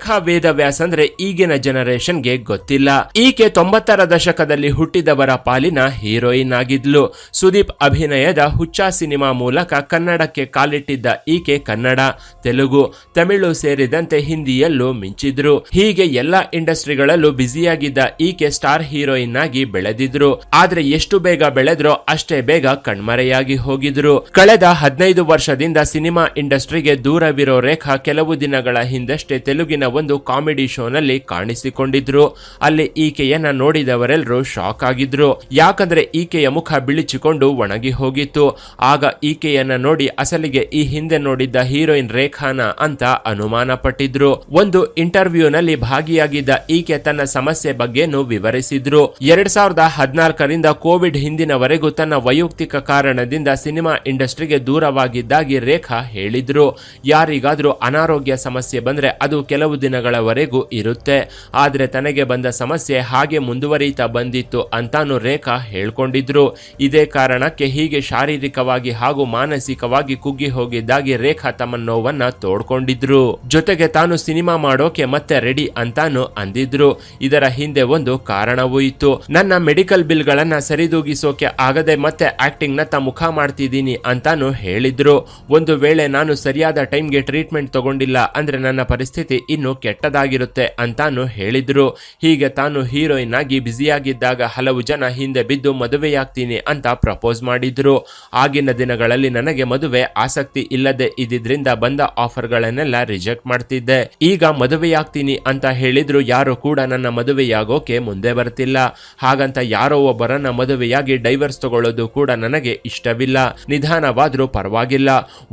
ರೇಖಾ ವೇದವ್ಯಾಸ್ ಅಂದ್ರೆ ಈಗಿನ ಜನರೇಷನ್ಗೆ ಗೊತ್ತಿಲ್ಲ. ಈಕೆ 90ರ ದಶಕದಲ್ಲಿ ಹುಟ್ಟಿದವರ ಪಾಲಿನ ಹೀರೋಯಿನ್ ಆಗಿದ್ಲು. ಸುದೀಪ್ ಅಭಿನಯದ ಹುಚ್ಚ ಸಿನಿಮಾ ಮೂಲಕ ಕನ್ನಡಕ್ಕೆ ಕಾಲಿಟ್ಟಿದ್ದ ಈಕೆ ಕನ್ನಡ, ತೆಲುಗು, ತಮಿಳು ಸೇರಿದಂತೆ ಹಿಂದಿಯಲ್ಲೂ ಮಿಂಚಿದ್ರು. ಹೀಗೆ ಎಲ್ಲಾ ಇಂಡಸ್ಟ್ರಿಗಳಲ್ಲೂ ಬ್ಯುಸಿಯಾಗಿದ್ದ ಈಕೆ ಸ್ಟಾರ್ ಹೀರೋಯಿನ್ ಆಗಿ ಬೆಳೆದಿದ್ರು. ಆದ್ರೆ ಎಷ್ಟು ಬೇಗ ಬೆಳೆದ್ರೋ ಅಷ್ಟೇ ಬೇಗ ಕಣ್ಮರೆಯಾಗಿ ಹೋಗಿದ್ರು. ಕಳೆದ 15 ವರ್ಷದಿಂದ ಸಿನಿಮಾ ಇಂಡಸ್ಟ್ರಿಗೆ ದೂರವಿರೋ ರೇಖಾ ಕೆಲವು ದಿನಗಳ ಹಿಂದಷ್ಟೇ ತೆಲುಗಿನ ಒಂದು ಕಾಮಿಡಿ ಶೋನಲ್ಲಿ ಕಾಣಿಸಿಕೊಂಡಿದ್ರು. ಅಲ್ಲಿ ಈಕೆಯನ್ನ ನೋಡಿದವರೆಲ್ಲರೂ ಶಾಕ್ ಆಗಿದ್ರು. ಯಾಕಂದ್ರೆ ಈಕೆಯ ಮುಖ ಬಿಳಿಚಿಕೊಂಡು ಒಣಗಿ ಹೋಗಿತ್ತು. ಆಗ ಈಕೆಯನ್ನ ನೋಡಿ ಅಸಲಿಗೆ ಈ ಹಿಂದೆ ನೋಡಿದ್ದ ಹೀರೋಯಿನ್ ರೇಖಾನ ಅಂತ ಅನುಮಾನ ಪಟ್ಟಿದ್ರು. ಒಂದು ಇಂಟರ್ವ್ಯೂನಲ್ಲಿ ಭಾಗಿಯಾಗಿದ್ದ ಈಕೆ ತನ್ನ ಸಮಸ್ಯೆ ಬಗ್ಗೆನೂ ವಿವರಿಸಿದ್ರು. 2014ರಿಂದ ಕೋವಿಡ್ ಹಿಂದಿನವರೆಗೂ ತನ್ನ ವೈಯಕ್ತಿಕ ಕಾರಣದಿಂದ ಸಿನಿಮಾ ಇಂಡಸ್ಟ್ರಿಗೆ ದೂರವಾಗಿದ್ದಾಗಿ ರೇಖಾ ಹೇಳಿದ್ರು. ಯಾರಿಗಾದ್ರೂ ಅನಾರೋಗ್ಯ ಸಮಸ್ಯೆ ಬಂದ್ರೆ ಅದು ಕೆಲವು ದಿನಗಳವರೆಗೂ ಇರುತ್ತೆ. ಆದ್ರೆ ತನಗೆ ಬಂದ ಸಮಸ್ಯೆ ಹಾಗೆ ಮುಂದುವರಿತಾ ಬಂದಿತ್ತು ಅಂತಾನು ರೇಖಾ ಹೇಳ್ಕೊಂಡಿದ್ರು. ಇದೇ ಕಾರಣಕ್ಕೆ ಹೀಗೆ ಶಾರೀರಿಕವಾಗಿ ಹಾಗೂ ಮಾನಸಿಕವಾಗಿ ಕುಗ್ಗಿ ಹೋಗಿದ್ದಾಗಿ ರೇಖಾ ತಮ್ಮ ನೋವನ್ನ ತೋಡ್ಕೊಂಡಿದ್ರು. ಜೊತೆಗೆ ತಾನು ಸಿನಿಮಾ ಮಾಡೋಕೆ ಮತ್ತೆ ರೆಡಿ ಅಂತಾನು ಅಂದಿದ್ರು. ಇದರ ಹಿಂದೆ ಒಂದು ಕಾರಣವೂ ಇತ್ತು. ನನ್ನ ಮೆಡಿಕಲ್ ಬಿಲ್ ಗಳನ್ನ ಸರಿದೂಗಿಸೋಕೆ ಆಗದೆ ಮತ್ತೆ ಆಕ್ಟಿಂಗ್ ನತ್ತ ಮುಖ ಮಾಡ್ತಿದ್ದೀನಿ ಅಂತಾನು ಹೇಳಿದ್ರು. ಒಂದು ವೇಳೆ ನಾನು ಸರಿಯಾದ ಟೈಮ್ಗೆ ಟ್ರೀಟ್ಮೆಂಟ್ ತಗೊಂಡಿಲ್ಲ ಅಂದ್ರೆ ನನ್ನ ಪರಿಸ್ಥಿತಿ ಇನ್ನು ಕೆಟ್ಟದಾಗಿರುತ್ತೆ ಅಂತಾನು ಹೇಳಿದ್ರು. ಹೀಗೆ ತಾನು ಹೀರೋಯಿನ್ ಆಗಿ ಬ್ಯುಸಿಯಾಗಿದ್ದಾಗ ಹಲವು ಜನ ಹಿಂದೆ ಬಿದ್ದು ಮದುವೆಯಾಗ್ತೀನಿ ಅಂತ ಪ್ರಪೋಸ್ ಮಾಡಿದ್ರು. ಆಗಿನ ದಿನಗಳಲ್ಲಿ ನನಗೆ ಮದುವೆ ಆಸಕ್ತಿ ಇಲ್ಲದೆ ಇದ್ದಿದ್ರಿಂದ ಬಂದ ಆಫರ್ ಗಳನ್ನೆಲ್ಲ ರಿಜೆಕ್ಟ್ ಮಾಡ್ತಿದ್ದೆ. ಈಗ ಮದುವೆಯಾಗ್ತೀನಿ ಅಂತ ಹೇಳಿದ್ರು ಯಾರು ಕೂಡ ನನ್ನ ಮದುವೆಯಾಗೋಕೆ ಮುಂದೆ ಬರ್ತಿಲ್ಲ. ಹಾಗಂತ ಯಾರೋ ಒಬ್ಬರನ್ನ ಮದುವೆಯಾಗಿ ಡೈವರ್ಸ್ ತಗೊಳ್ಳೋದು ಕೂಡ ನನಗೆ ಇಷ್ಟವಿಲ್ಲ. ನಿಧಾನವಾದ್ರೂ ಪರವಾಗಿಲ್ಲ,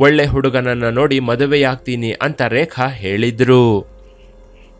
ಒಳ್ಳೆ ಹುಡುಗನನ್ನ ನೋಡಿ ಮದುವೆಯಾಗ್ತೀನಿ ಅಂತ ರೇಖಾ ಹೇಳಿದ್ರು.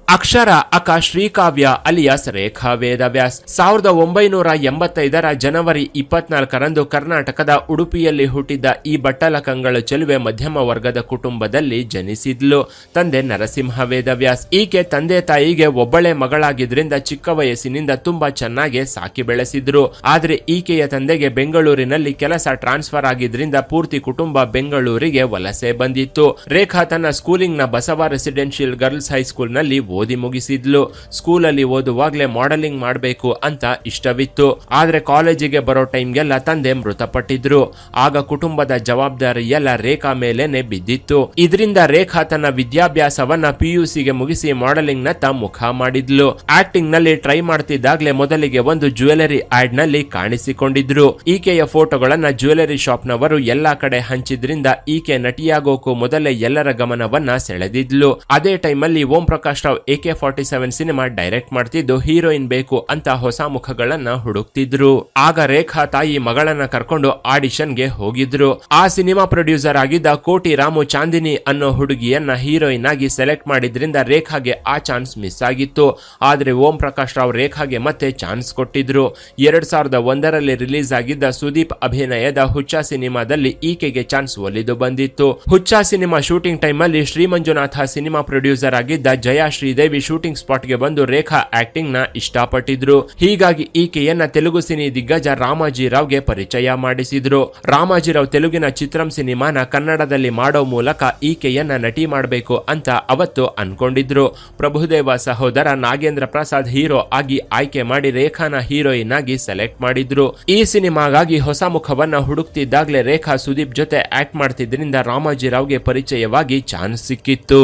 ಅಕ್ಷರ ಅಕ್ಕ ಶ್ರೀಕಾವ್ಯ ಅಲಿಯಾಸ್ ರೇಖಾ ವೇದವ್ಯಾಸ್ 1985ರ ಜನವರಿ 24ರಂದು ಕರ್ನಾಟಕದ ಉಡುಪಿಯಲ್ಲಿ ಹುಟ್ಟಿದ್ದ ಈ ಬಟ್ಟಲ ಕಂಗಳು ಚೆಲುವೆ ಮಧ್ಯಮ ವರ್ಗದ ಕುಟುಂಬದಲ್ಲಿ ಜನಿಸಿದ್ಲು. ತಂದೆ ನರಸಿಂಹ ವೇದವ್ಯಾಸ್. ಈಕೆ ತಂದೆ ತಾಯಿಗೆ ಒಬ್ಬಳೇ ಮಗಳಾಗಿದ್ರಿಂದ ಚಿಕ್ಕ ವಯಸ್ಸಿನಿಂದ ತುಂಬಾ ಚೆನ್ನಾಗಿ ಸಾಕಿ ಬೆಳೆಸಿದ್ರು. ಆದ್ರೆ ಈಕೆಯ ತಂದೆಗೆ ಬೆಂಗಳೂರಿನಲ್ಲಿ ಕೆಲಸ ಟ್ರಾನ್ಸ್ಫರ್ ಆಗಿದ್ರಿಂದ ಪೂರ್ತಿ ಕುಟುಂಬ ಬೆಂಗಳೂರಿಗೆ ವಲಸೆ ಬಂದಿತ್ತು. ರೇಖಾ ತನ್ನ ಸ್ಕೂಲಿಂಗ್ ನ ಬಸವ ರೆಸಿಡೆನ್ಷಿಯಲ್ ಗರ್ಲ್ಸ್ ಹೈಸ್ಕೂಲ್ ನಲ್ಲಿ ಓದಿ ಮುಗಿಸಿದ್ಲು. ಸ್ಕೂಲಲ್ಲಿ ಓದುವಾಗ್ಲೇ ಮಾಡೆಲಿಂಗ್ ಮಾಡಬೇಕು ಅಂತ ಇಷ್ಟವಿತ್ತು. ಆದ್ರೆ ಕಾಲೇಜಿಗೆ ಬರೋ ಟೈಮ್ಗೆಲ್ಲ ತಂದೆ ಮೃತಪಟ್ಟಿದ್ರು. ಆಗ ಕುಟುಂಬದ ಜವಾಬ್ದಾರಿ ಎಲ್ಲ ರೇಖಾ ಮೇಲೇನೆ ಬಿದ್ದಿತ್ತು. ಇದರಿಂದ ರೇಖಾ ತನ್ನ ವಿದ್ಯಾಭ್ಯಾಸವನ್ನ PUCಗೆ ಮುಗಿಸಿ ಮಾಡೆಲಿಂಗ್ ನತ್ತ ಮುಖ ಮಾಡಿದ್ಲು. ಆಕ್ಟಿಂಗ್ ನಲ್ಲಿ ಟ್ರೈ ಮಾಡ್ತಿದ್ದಾಗ್ಲೇ ಮೊದಲಿಗೆ ಒಂದು ಜ್ಯುವೆಲರಿ ಆಡ್ ನಲ್ಲಿ ಕಾಣಿಸಿಕೊಂಡಿದ್ರು. ಈಕೆಯ ಫೋಟೋಗಳನ್ನ ಜ್ಯುವೆಲರಿ ಶಾಪ್ ನವರು ಎಲ್ಲಾ ಕಡೆ ಹಂಚಿದ್ರಿಂದ ಈಕೆ ನಟಿಯಾಗೋಕು ಮೊದಲೇ ಎಲ್ಲರ ಗಮನವನ್ನ ಸೆಳೆದಿದ್ಲು. ಅದೇ ಟೈಮಲ್ಲಿ Om Prakash Rao AK-47 cinema direct ಮಾಡ್ತಿದ್ದು ಹೀರೋಯಿನ್ ಬೇಕು ಅಂತ ಹೊಸ ಮುಖಗಳನ್ನ ಹುಡುಕ್ತಿದ್ರು. ಆಗ ರೇಖಾ ತಾಯಿ ಮಗಳನ್ನ ಕರ್ಕೊಂಡು ಆಡಿಷನ್ಗೆ ಹೋಗಿದ್ರು. ಆ ಸಿನಿಮಾ ಪ್ರೊಡ್ಯೂಸರ್ ಆಗಿದ್ದ ಕೋಟಿ ರಾಮು ಚಾಂದಿನಿ ಅನ್ನೋ ಹುಡುಗಿಯನ್ನ ಹೀರೋಯಿನ್ ಆಗಿ ಸೆಲೆಕ್ಟ್ ಮಾಡಿದ್ರಿಂದ ರೇಖಾಗೆ ಆ ಚಾನ್ಸ್ ಮಿಸ್ ಆಗಿತ್ತು. ಆದ್ರೆ ಓಂ ಪ್ರಕಾಶ್ ರಾವ್ ರೇಖಾಗೆ ಮತ್ತೆ ಚಾನ್ಸ್ ಕೊಟ್ಟಿದ್ರು. 2001ರಲ್ಲಿ ರಿಲೀಸ್ ಆಗಿದ್ದ ಸುದೀಪ್ ಅಭಿನಯದ ಹುಚ್ಚ ಸಿನಿಮಾದಲ್ಲಿ ಈಕೆಗೆ ಚಾನ್ಸ್ ಒಲಿದು ಬಂದಿತ್ತು. ಹುಚ್ಚ ಸಿನಿಮಾ ಶೂಟಿಂಗ್ ಟೈಮ್ ಅಲ್ಲಿ ಶ್ರೀ ಮಂಜುನಾಥ ಸಿನಿಮಾ ಪ್ರೊಡ್ಯೂಸರ್ ಆಗಿದ್ದ ಜಯಾ ಶ್ರೀದೇವಿ ಶೂಟಿಂಗ್ ಸ್ಪಾಟ್ ಗೆ ಬಂದು ರೇಖಾ ಆಕ್ಟಿಂಗ್ ನ ಇಷ್ಟಪಟ್ಟಿದ್ರು. ಹೀಗಾಗಿ ಈಕೆಯನ್ನ ತೆಲುಗು ಸಿನಿ ದಿಗ್ಗಜ ರಾಮಾಜಿರಾವ್ಗೆ ಪರಿಚಯ ಮಾಡಿಸಿದ್ರು. ರಾಮಾಜಿರಾವ್ ತೆಲುಗಿನ ಚಿತ್ರಂ ಸಿನಿಮಾನ ಕನ್ನಡದಲ್ಲಿ ಮಾಡೋ ಮೂಲಕ ಈಕೆಯನ್ನ ನಟಿ ಮಾಡಬೇಕು ಅಂತ ಅವತ್ತು ಅನ್ಕೊಂಡಿದ್ರು. ಪ್ರಭುದೇವ ಸಹೋದರ ನಾಗೇಂದ್ರ ಪ್ರಸಾದ್ ಹೀರೋ ಆಗಿ ಆಯ್ಕೆ ಮಾಡಿ ರೇಖಾನ ಹೀರೋಯಿನ್ ಆಗಿ ಸೆಲೆಕ್ಟ್ ಮಾಡಿದ್ರು. ಈ ಸಿನಿಮಾಗಾಗಿ ಹೊಸ ಮುಖವನ್ನ ಹುಡುಕ್ತಿದ್ದಾಗ್ಲೇ ರೇಖಾ ಸುದೀಪ್ ಜೊತೆ ಆಕ್ಟ್ ಮಾಡ್ತಿದ್ರಿಂದ ರಾಮಾಜಿರಾವ್ಗೆ ಪರಿಚಯವಾಗಿ ಚಾನ್ಸ್ ಸಿಕ್ಕಿತ್ತು.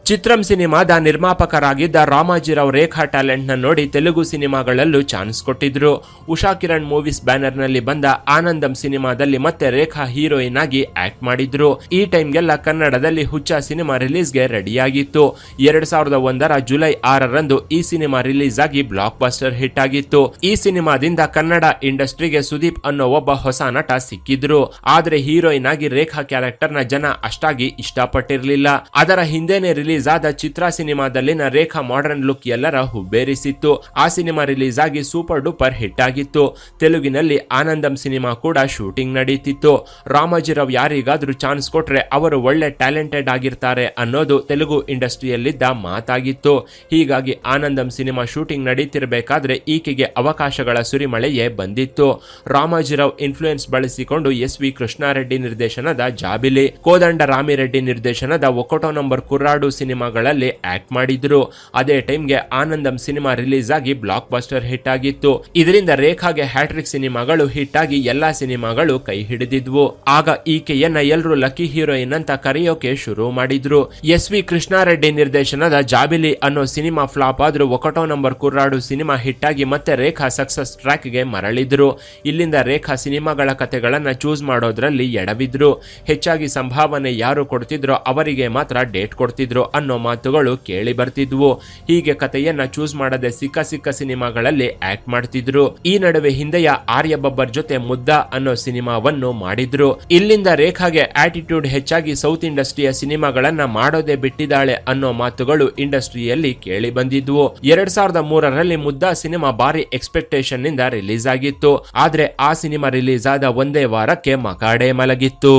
ಚಿತ್ರಂ ಸಿನಿಮಾದ ನಿರ್ಮಾಪಕರಾಗಿದ್ದ ರಾಮಾಜಿರಾವ್ ರೇಖಾ ಟ್ಯಾಲೆಂಟ್ ನ ನೋಡಿ ತೆಲುಗು ಸಿನಿಮಾಗಳಲ್ಲೂ ಚಾನ್ಸ್ ಕೊಟ್ಟಿದ್ರು. ಉಷಾ ಕಿರಣ್ ಮೂವೀಸ್ ಬ್ಯಾನರ್ ನಲ್ಲಿ ಬಂದ ಆನಂದಂ ಸಿನಿಮಾದಲ್ಲಿ ಮತ್ತೆ ರೇಖಾ ಹೀರೋಯಿನ್ ಆಗಿ ಆಕ್ಟ್ ಮಾಡಿದ್ರು. ಈ ಟೈಮ್ಗೆಲ್ಲ ಕನ್ನಡದಲ್ಲಿ ಹುಚ್ಚ ಸಿನಿಮಾ ರಿಲೀಸ್ಗೆ ರೆಡಿಯಾಗಿತ್ತು. 2001ರ ಜುಲೈ 6ರಂದು ಈ ಸಿನಿಮಾ ರಿಲೀಸ್ ಆಗಿ ಬ್ಲಾಕ್ ಬಸ್ಟರ್ ಹಿಟ್ ಆಗಿತ್ತು. ಈ ಸಿನಿಮಾದಿಂದ ಕನ್ನಡ ಇಂಡಸ್ಟ್ರಿಗೆ ಸುದೀಪ್ ಅನ್ನೋ ಒಬ್ಬ ಹೊಸ ನಟ ಸಿಕ್ಕಿದ್ರು. ಆದ್ರೆ ಹೀರೋಯಿನ್ ಆಗಿ ರೇಖಾ ಕ್ಯಾರೆಕ್ಟರ್ ನ ಜನ ಅಷ್ಟಾಗಿ ಇಷ್ಟಪಟ್ಟಿರ್ಲಿಲ್ಲ. ಅದರ ಹಿಂದೆನೆ ರಿಲೀಸ್ ರಿಲೀಸ್ ಆದ ಚಿತ್ರ ಸಿನಿಮಾದಲ್ಲಿನ ರೇಖಾ ಮಾಡರ್ನ್ ಲುಕ್ ಎಲ್ಲರ ಹುಬ್ಬೇರಿಸಿತ್ತು. ಆ ಸಿನಿಮಾ ರಿಲೀಸ್ ಆಗಿ ಸೂಪರ್ ಡೂಪರ್ ಹಿಟ್ ಆಗಿತ್ತು. ತೆಲುಗಿನಲ್ಲಿ ಆನಂದಂ ಸಿನಿಮಾ ಕೂಡ ಶೂಟಿಂಗ್ ನಡೀತಿತ್ತು. ರಾಮೋಜಿರಾವ್ ಯಾರಿಗಾದ್ರೂ ಚಾನ್ಸ್ ಕೊಟ್ರೆ ಅವರು ಒಳ್ಳೆ ಟ್ಯಾಲೆಂಟೆಡ್ ಆಗಿರ್ತಾರೆ ಅನ್ನೋದು ತೆಲುಗು ಇಂಡಸ್ಟ್ರಿಯಲ್ಲಿದ್ದ ಮಾತಾಗಿತ್ತು. ಹೀಗಾಗಿ ಆನಂದಂ ಸಿನಿಮಾ ಶೂಟಿಂಗ್ ನಡೀತಿರಬೇಕಾದ್ರೆ ಈಕೆಗೆ ಅವಕಾಶಗಳ ಸುರಿಮಳೆಯೇ ಬಂದಿತ್ತು. ರಾಮೋಜಿರಾವ್ ಇನ್ಫ್ಲೂಯೆನ್ಸ್ ಬಳಸಿಕೊಂಡು SV ಕೃಷ್ಣಾರೆಡ್ಡಿ ನಿರ್ದೇಶನದ ಜಾಬಿಲಿ, ಕೋದಂಡ ರಾಮಿರೆಡ್ಡಿ ನಿರ್ದೇಶನದ ಒಕೋಟೋ ನಂಬರ್ ಕುರ್ರಾಡು ಸಿನಿಮಾಗಳಲ್ಲಿ ಆಕ್ಟ್ ಮಾಡಿದ್ರು. ಅದೇ ಟೈಮ್ಗೆ ಆನಂದಂ ಸಿನಿಮಾ ರಿಲೀಸ್ ಆಗಿ ಬ್ಲಾಕ್ ಬಸ್ಟರ್ ಹಿಟ್ ಆಗಿತ್ತು. ಇದರಿಂದ ರೇಖಾಗೆ ಹ್ಯಾಟ್ರಿಕ್ ಸಿನಿಮಾಗಳು ಹಿಟ್ ಆಗಿ ಎಲ್ಲಾ ಸಿನಿಮಾಗಳು ಕೈ ಹಿಡಿದಿದ್ವು. ಆಗ ಈಕೆಯನ್ನ ಎಲ್ಲರೂ ಲಕ್ಕಿ ಹೀರೋಯಿನ್ ಅಂತ ಕರೆಯೋಕೆ ಶುರು ಮಾಡಿದ್ರು. SV ಕೃಷ್ಣಾರೆಡ್ಡಿ ನಿರ್ದೇಶನದ ಜಾಬಿಲಿ ಅನ್ನೋ ಸಿನಿಮಾ ಫ್ಲಾಪ್ ಆದ್ರೂ ಒಕೋಟೋ ನಂಬರ್ ಕುರ್ರಾಡು ಸಿನಿಮಾ ಹಿಟ್ ಆಗಿ ಮತ್ತೆ ರೇಖಾ ಸಕ್ಸಸ್ ಟ್ರ್ಯಾಕ್ ಗೆ ಮರಳಿದ್ರು. ಇಲ್ಲಿಂದ ರೇಖಾ ಸಿನಿಮಾಗಳ ಕಥೆಗಳನ್ನ ಚೂಸ್ ಮಾಡೋದ್ರಲ್ಲಿ ಎಡವಿದ್ರು. ಹೆಚ್ಚಾಗಿ ಸಂಭಾವನೆ ಯಾರು ಕೊಡ್ತಿದ್ರೋ ಅವರಿಗೆ ಮಾತ್ರ ಡೇಟ್ ಕೊಡ್ತಿದ್ರು ಅನ್ನೋ ಮಾತುಗಳು ಕೇಳಿ ಬರ್ತಿದ್ವು. ಹೀಗೆ ಕಥೆಯನ್ನ ಚೂಸ್ ಮಾಡದೆ ಸಿಕ್ಕ ಸಿನಿಮಾಗಳಲ್ಲಿ ಆಕ್ಟ್ ಮಾಡ್ತಿದ್ರು. ಈ ನಡುವೆ ಹಿಂದೆಯ ಆರ್ಯ ಬಬ್ಬರ್ ಜೊತೆ ಮುದ್ದಾ ಅನ್ನೋ ಸಿನಿಮಾವನ್ನು ಮಾಡಿದ್ರು. ಇಲ್ಲಿಂದ ರೇಖಾಗೆ ಆಟಿಟ್ಯೂಡ್ ಹೆಚ್ಚಾಗಿ ಸೌತ್ ಇಂಡಸ್ಟ್ರಿಯ ಸಿನಿಮಾಗಳನ್ನ ಮಾಡೋದೇ ಬಿಟ್ಟಿದ್ದಾಳೆ ಅನ್ನೋ ಮಾತುಗಳು ಇಂಡಸ್ಟ್ರಿಯಲ್ಲಿ ಕೇಳಿ ಬಂದಿದ್ವು. 2003ರಲ್ಲಿ ಮುದ್ದಾ ಸಿನಿಮಾ ಭಾರಿ ಎಕ್ಸ್ಪೆಕ್ಟೇಷನ್ ನಿಂದ ರಿಲೀಸ್ ಆಗಿತ್ತು. ಆದ್ರೆ ಆ ಸಿನಿಮಾ ರಿಲೀಸ್ ಆದ ಒಂದೇ ವಾರಕ್ಕೆ ಮಕಾಡೆ ಮಲಗಿತ್ತು.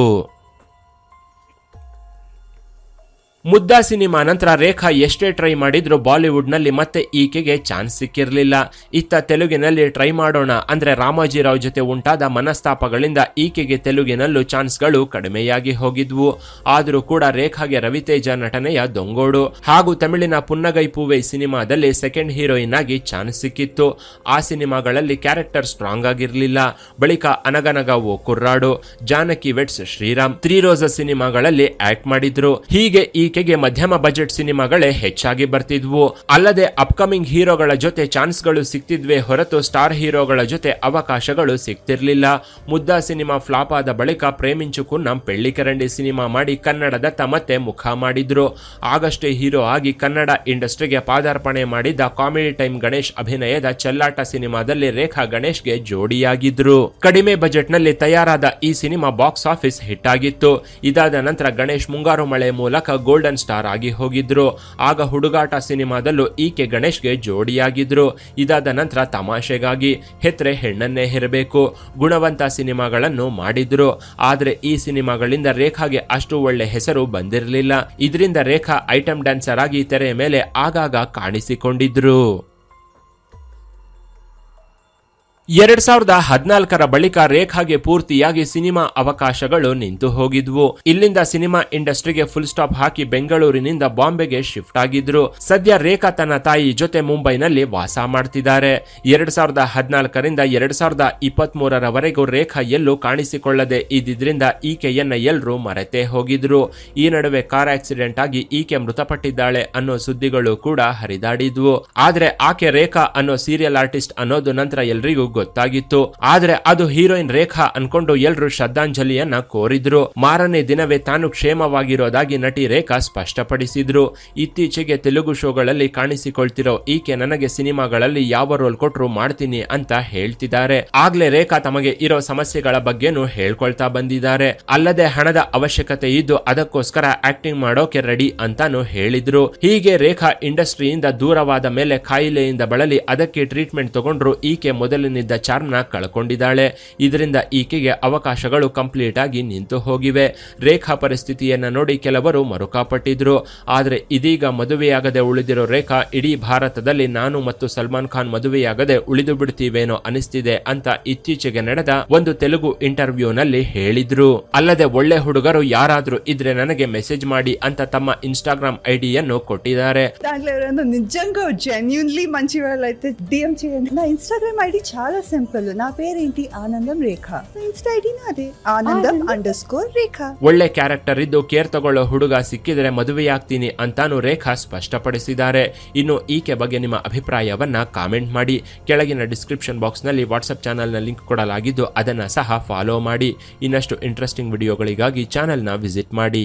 ಮುದ್ದಾ ಸಿನಿಮಾ ನಂತರ ರೇಖಾ ಎಷ್ಟೇ ಟ್ರೈ ಮಾಡಿದ್ರು ಬಾಲಿವುಡ್ ನಲ್ಲಿ ಮತ್ತೆ ಈಕೆಗೆ ಚಾನ್ಸ್ ಸಿಕ್ಕಿರಲಿಲ್ಲ. ಇತ್ತ ತೆಲುಗಿನಲ್ಲಿ ಟ್ರೈ ಮಾಡೋಣ ಅಂದ್ರೆ ರಾಮೋಜಿರಾವ್ ಜೊತೆ ಉಂಟಾದ ಮನಸ್ತಾಪಗಳಿಂದ ಈಕೆಗೆ ತೆಲುಗಿನಲ್ಲೂ ಚಾನ್ಸ್ಗಳು ಕಡಿಮೆಯಾಗಿ ಹೋಗಿದ್ವು. ಆದರೂ ಕೂಡ ರೇಖಾಗೆ ರವಿತೇಜ ನಟನೆಯ ದೊಂಗೋಡು ಹಾಗೂ ತಮಿಳಿನ ಪುನ್ನಗೈ ಪೂವೈ ಸಿನಿಮಾದಲ್ಲಿ ಸೆಕೆಂಡ್ ಹೀರೋಯಿನ್ ಆಗಿ ಚಾನ್ಸ್ ಸಿಕ್ಕಿತ್ತು. ಆ ಸಿನಿಮಾಗಳಲ್ಲಿ ಕ್ಯಾರೆಕ್ಟರ್ ಸ್ಟ್ರಾಂಗ್ ಆಗಿರಲಿಲ್ಲ. ಬಳಿಕ Anaganaga O Kurradu, Janaki weds Shriram, three roses ಸಿನಿಮಾಗಳಲ್ಲಿ ಆಕ್ಟ್ ಮಾಡಿದ್ರು. ಹೀಗೆ ಈಕೆಗೆ ಮಧ್ಯಮ ಬಜೆಟ್ ಸಿನಿಮಾಗಳೇ ಹೆಚ್ಚಾಗಿ ಬರ್ತಿದ್ವು. ಅಲ್ಲದೆ ಅಪ್ಕಮಿಂಗ್ ಹೀರೋಗಳ ಜೊತೆ ಚಾನ್ಸ್ಗಳು ಸಿಕ್ತಿದ್ವೇ ಹೊರತು ಸ್ಟಾರ್ ಹೀರೋಗಳ ಜೊತೆ ಅವಕಾಶಗಳು ಸಿಕ್ತಿರ್ಲಿಲ್ಲ. ಮುದ್ದಾ ಸಿನಿಮಾ ಫ್ಲಾಪ್ ಆದ ಬಳಿಕ ಪ್ರೇಮಿಂಚು ಕುನ್ನಂ ಪೆಳ್ಳಿಕರಂಡಿ ಸಿನಿಮಾ ಮಾಡಿ ಕನ್ನಡದತ್ತ ಮತ್ತೆ ಮುಖ ಮಾಡಿದ್ರು. ಆಗಷ್ಟೇ ಹೀರೋ ಆಗಿ ಕನ್ನಡ ಇಂಡಸ್ಟ್ರಿಗೆ ಪಾದಾರ್ಪಣೆ ಮಾಡಿದ್ದ ಕಾಮಿಡಿ ಟೈಮ್ ಗಣೇಶ್ ಅಭಿನಯದ ಚೆಲ್ಲಾಟ ಸಿನಿಮಾದಲ್ಲಿ ರೇಖಾ ಗಣೇಶ್ಗೆ ಜೋಡಿಯಾಗಿದ್ರು. ಕಡಿಮೆ ಬಜೆಟ್ ನಲ್ಲಿ ತಯಾರಾದ ಈ ಸಿನಿಮಾ ಬಾಕ್ಸ್ ಆಫೀಸ್ ಹಿಟ್ ಆಗಿತ್ತು. ಇದಾದ ನಂತರ ಗಣೇಶ್ ಮುಂಗಾರು ಮಳೆ ಮೂಲಕ ಗೋಲ್ಡನ್ ಸ್ಟಾರ್ ಆಗಿ ಹೋಗಿದ್ರು. ಆಗ ಹುಡುಗಾಟ ಸಿನಿಮಾದಲ್ಲೂ ಈಕೆ ಗಣೇಶ್ಗೆ ಜೋಡಿಯಾಗಿದ್ರು. ಇದಾದ ನಂತರ ತಮಾಷೆಗಾಗಿ ಹೆತ್ರೆ ಹೆಣ್ಣನ್ನೇ ಹೆರಬೇಕು, ಗುಣವಂತ ಸಿನಿಮಾಗಳನ್ನು ಮಾಡಿದ್ರು. ಆದ್ರೆ ಈ ಸಿನಿಮಾಗಳಿಂದ ರೇಖಾಗೆ ಅಷ್ಟು ಒಳ್ಳೆ ಹೆಸರು ಬಂದಿರಲಿಲ್ಲ. ಇದರಿಂದ ರೇಖಾ ಐಟಂ ಡ್ಯಾನ್ಸರ್ ಆಗಿ ತೆರೆ ಮೇಲೆ ಆಗಾಗ ಕಾಣಿಸಿಕೊಂಡಿದ್ರು. 2014ರ ಬಳಿಕ ರೇಖಾಗೆ ಪೂರ್ತಿಯಾಗಿ ಸಿನಿಮಾ ಅವಕಾಶಗಳು ನಿಂತು ಹೋಗಿದ್ವು. ಇಲ್ಲಿಂದ ಸಿನಿಮಾ ಇಂಡಸ್ಟ್ರಿಗೆ ಫುಲ್ ಸ್ಟಾಪ್ ಹಾಕಿ ಬೆಂಗಳೂರಿನಿಂದ ಬಾಂಬೆಗೆ ಶಿಫ್ಟ್ ಆಗಿದ್ರು. ಸದ್ಯ ರೇಖಾ ತನ್ನ ತಾಯಿ ಜೊತೆ ಮುಂಬೈನಲ್ಲಿ ವಾಸ ಮಾಡ್ತಿದ್ದಾರೆ. 2014ರಿಂದ 2023ರವರೆಗೂ ರೇಖಾ ಎಲ್ಲೂ ಕಾಣಿಸಿಕೊಳ್ಳದೆ ಇದ್ದಿದ್ರಿಂದ ಈಕೆಯನ್ನ ಎಲ್ಲರೂ ಮರೆತೇ ಹೋಗಿದ್ರು. ಈ ನಡುವೆ ಕಾರ್ ಆಕ್ಸಿಡೆಂಟ್ ಆಗಿ ಈಕೆ ಮೃತಪಟ್ಟಿದ್ದಾಳೆ ಅನ್ನೋ ಸುದ್ದಿಗಳು ಕೂಡ ಹರಿದಾಡಿದ್ವು. ಆದ್ರೆ ಆಕೆ ರೇಖಾ ಅನ್ನೋ ಸೀರಿಯಲ್ ಆರ್ಟಿಸ್ಟ್ ಅನ್ನೋದು ನಂತರ ಎಲ್ರಿಗೂ ಗೊತ್ತಾಗಿತ್ತು. ಆದ್ರೆ ಅದು ಹೀರೋಯಿನ್ ರೇಖಾ ಅನ್ಕೊಂಡು ಎಲ್ರು ಶ್ರದ್ಧಾಂಜಲಿಯನ್ನ ಕೋರಿದ್ರು. ಮಾರನೇ ದಿನವೇ ತಾನು ಕ್ಷೇಮವಾಗಿರೋದಾಗಿ ನಟಿ ರೇಖಾ ಸ್ಪಷ್ಟಪಡಿಸಿದ್ರು. ಇತ್ತೀಚೆಗೆ ತೆಲುಗು ಶೋಗಳಲ್ಲಿ ಕಾಣಿಸಿಕೊಳ್ತಿರೋ ಈಕೆ ನನಗೆ ಸಿನಿಮಾಗಳಲ್ಲಿ ಯಾವ ರೋಲ್ ಕೊಟ್ರು ಮಾಡ್ತೀನಿ ಅಂತ ಹೇಳ್ತಿದ್ದಾರೆ. ಆಗ್ಲೇ ರೇಖಾ ತಮಗೆ ಇರೋ ಸಮಸ್ಯೆಗಳ ಬಗ್ಗೆನೂ ಹೇಳ್ಕೊಳ್ತಾ ಬಂದಿದ್ದಾರೆ. ಅಲ್ಲದೆ ಹಣದ ಅವಶ್ಯಕತೆ ಇದ್ದು ಅದಕ್ಕೋಸ್ಕರ ಆಕ್ಟಿಂಗ್ ಮಾಡೋಕೆ ರೆಡಿ ಅಂತಾನು ಹೇಳಿದ್ರು. ಹೀಗೆ ರೇಖಾ ಇಂಡಸ್ಟ್ರಿಯಿಂದ ದೂರವಾದ ಮೇಲೆ ಕಾಯಿಲೆಯಿಂದ ಬಳಲಿ ಅದಕ್ಕೆ ಟ್ರೀಟ್ಮೆಂಟ್ ತಗೊಂಡ್ರು ಈಕೆ ಮೊದಲಿನಿಂದ ಚಾರ್ಮ್ನ ಕಳ್ಕೊಂಡಿದ್ದಾಳೆ. ಇದರಿಂದ ಈಕೆಗೆ ಅವಕಾಶಗಳು ಕಂಪ್ಲೀಟ್ ಆಗಿ ನಿಂತು ಹೋಗಿವೆ. ರೇಖಾ ಪರಿಸ್ಥಿತಿಯನ್ನ ನೋಡಿ ಕೆಲವರು ಮರುಕಾಪಟ್ಟಿದ್ರು. ಆದ್ರೆ ಇದೀಗ ಮದುವೆಯಾಗದೆ ಉಳಿದಿರೋ ರೇಖಾ ಇಡೀ ಭಾರತದಲ್ಲಿ ನಾನು ಮತ್ತು ಸಲ್ಮಾನ್ ಖಾನ್ ಮದುವೆಯಾಗದೆ ಉಳಿದು ಬಿಡ್ತೀವೇನೋ ಅನಿಸ್ತಿದೆ ಅಂತ ಇತ್ತೀಚೆಗೆ ನಡೆದ ಒಂದು ತೆಲುಗು ಇಂಟರ್ವ್ಯೂನಲ್ಲಿ ಹೇಳಿದ್ರು. ಅಲ್ಲದೆ ಒಳ್ಳೆ ಹುಡುಗರು ಯಾರಾದ್ರೂ ಇದ್ರೆ ನನಗೆ ಮೆಸೇಜ್ ಮಾಡಿ ಅಂತ ತಮ್ಮ ಇನ್ಸ್ಟಾಗ್ರಾಮ್ ಐಡಿಯನ್ನು ಕೊಟ್ಟಿದ್ದಾರೆ. నిజంగా జెన్యూన్లీ మంచి వాళ్ళు అయితే డిఎం చేయండి. నా ఇన్స్టాగ్రామ్ ఐడి చాలా సింపుల్. నా పేరేంటి ఆనందం రేఖ. ఇన్స్టా ఐడి నాదే ఆనందం_రేఖ. ಒಳ್ಳೆ ಕ್ಯಾರೆಕ್ಟರ್ ಇದ್ದು ಕೇರ್ ತಗೊಳ್ಳೋ ಹುಡುಗ ಸಿಕ್ಕಿದ್ರೆ ಮದುವೆಯಾಗ್ತೀನಿ ಅಂತಾನು ರೇಖಾ ಸ್ಪಷ್ಟಪಡಿಸಿದ್ದಾರೆ. ಇನ್ನು ಈಕೆ ಬಗ್ಗೆ ನಿಮ್ಮ ಅಭಿಪ್ರಾಯವನ್ನ ಕಾಮೆಂಟ್ ಮಾಡಿ. ಕೆಳಗಿನ ಡಿಸ್ಕ್ರಿಪ್ಷನ್ ಬಾಕ್ಸ್ ನಲ್ಲಿ ವಾಟ್ಸ್ಆಪ್ ಚಾನೆಲ್ ನ ಲಿಂಕ್ ಕೊಡಲಾಗಿದ್ದು ಅದನ್ನ ಸಹ ಫಾಲೋ ಮಾಡಿ. ಇನ್ನಷ್ಟು ಇಂಟ್ರೆಸ್ಟಿಂಗ್ ವಿಡಿಯೋಗಳಿಗಾಗಿ ಚಾನೆಲ್ ನ ವಿಸಿಟ್ ಮಾಡಿ.